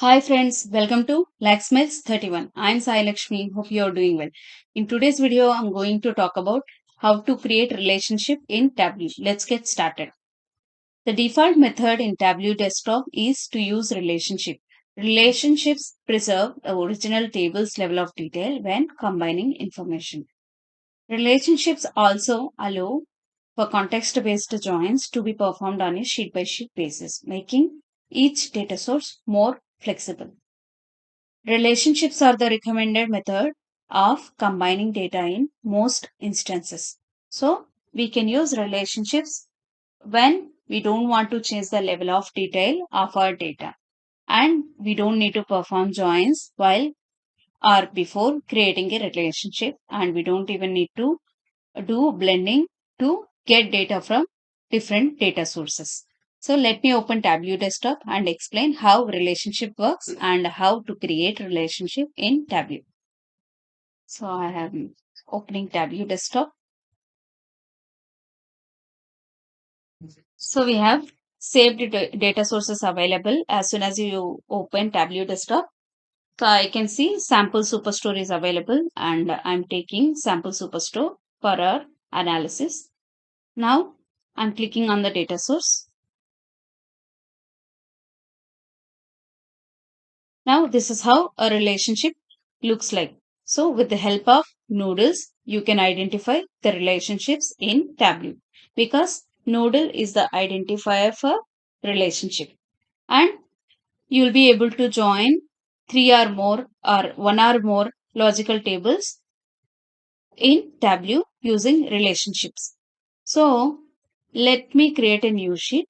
Hi friends, welcome to Lacksmiths 31. I'm Sai Lakshmi. Hope you are doing well. In today's video, I'm going to talk about how to create relationship in Tableau. Let's get started. The default method in Tableau desktop is to use relationship. Relationships preserve the original table's level of detail when combining information. Relationships also allow for context-based joins to be performed on a sheet-by-sheet basis, making each data source more flexible. Relationships are the recommended method of combining data in most instances. So, we can use relationships when we don't want to change the level of detail of our data. And we don't need to perform joins while or before creating a relationship. And we don't even need to do blending to get data from different data sources. So let me open Tableau desktop and explain how relationship works and how to create relationship in Tableau. So I am opening Tableau desktop. So we have saved data sources available as soon as you open Tableau desktop. So I can see sample superstore is available and I'm taking sample superstore for our analysis. Now I'm clicking on the data source. Now this is how a relationship looks like. So with the help of noodles, you can identify the relationships in Tableau because noodle is the identifier for relationship. And you'll be able to join three or more or one or more logical tables in Tableau using relationships. So let me create a new sheet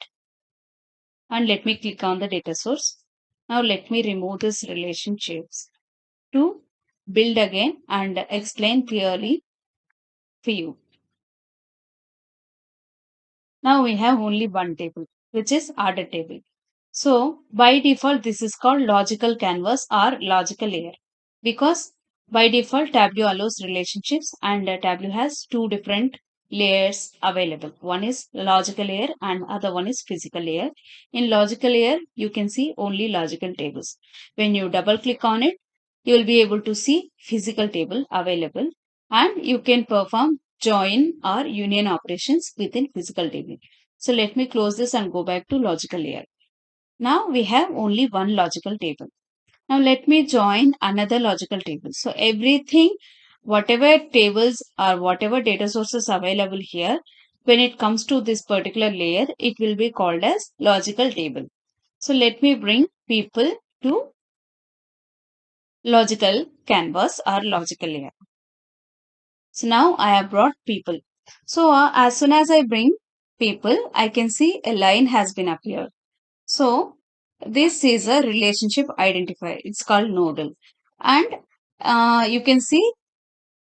and let me click on the data source. Now let me remove these relationships to build again and explain clearly for you. Now we have only one table, which is order table. So by default, this is called logical canvas or logical layer because by default, Tableau allows relationships and Tableau has two different layers available. One is logical layer and other one is physical layer. In logical layer, you can see only logical tables. When you double click on it, you will be able to see physical table available and you can perform join or union operations within physical table. So let me close this and go back to logical layer. Now we have only one logical table. Now let me join another logical table. So everything, whatever tables or whatever data sources available here, when it comes to this particular layer, it will be called as logical table. So let me bring people to logical canvas or logical layer. So now I have brought people. So as soon as I bring people, I can see a line has been appeared. So this is a relationship identifier. It's called nodal. And you can see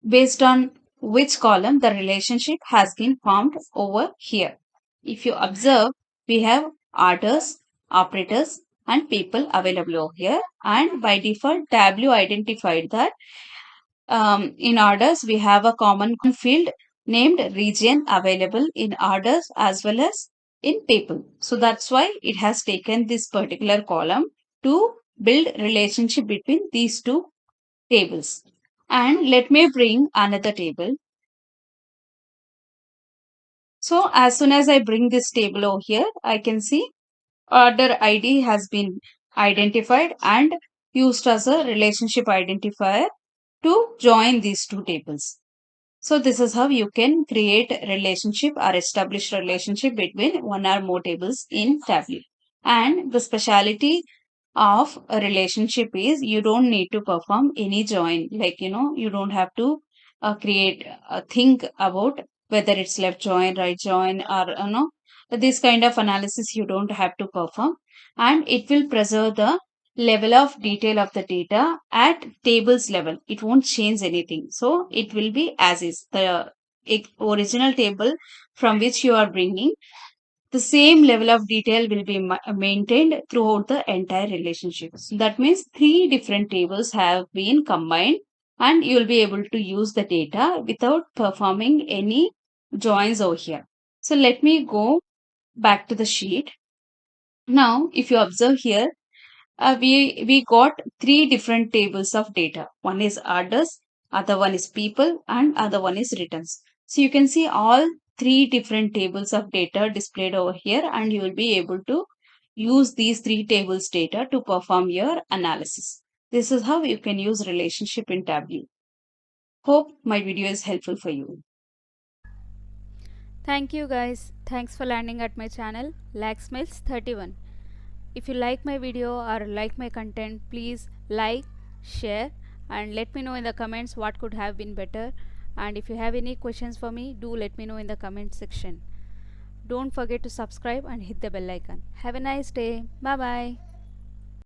based on which column the relationship has been formed over here. If you observe, we have orders, operators, and people available over here. And by default, Tableau identified that in orders, we have a common field named region available in orders as well as in people. So that's why it has taken this particular column to build relationship between these two tables. And let me bring another table. So as soon as I bring this table over here, I can see order ID has been identified and used as a relationship identifier to join these two tables. So this is how you can create a relationship or establish relationship between one or more tables in Tableau. And the speciality of a relationship is you don't need to perform any join. Like, you don't have to think about whether it's left join, right join, or, this kind of analysis you don't have to perform. And it will preserve the level of detail of the data at tables level. It won't change anything. So it will be as is. The original table from which you are bringing, the same level of detail will be maintained throughout the entire relationship. So that means three different tables have been combined and you will be able to use the data without performing any joins over here. So let me go back to the sheet. Now, if you observe here, We got three different tables of data. One is orders, other one is people, and other one is returns. So you can see all three different tables of data displayed over here, and you will be able to use these three tables data to perform your analysis. This is how you can use relationship in Tableau. Hope my video is helpful for you. Thank you guys. Thanks for landing at my channel Lacksmiths31. If you like my video or like my content, please like, share and let me know in the comments what could have been better. And if you have any questions for me, do let me know in the comment section. Don't forget to subscribe and hit the bell icon. Have a nice day. Bye bye.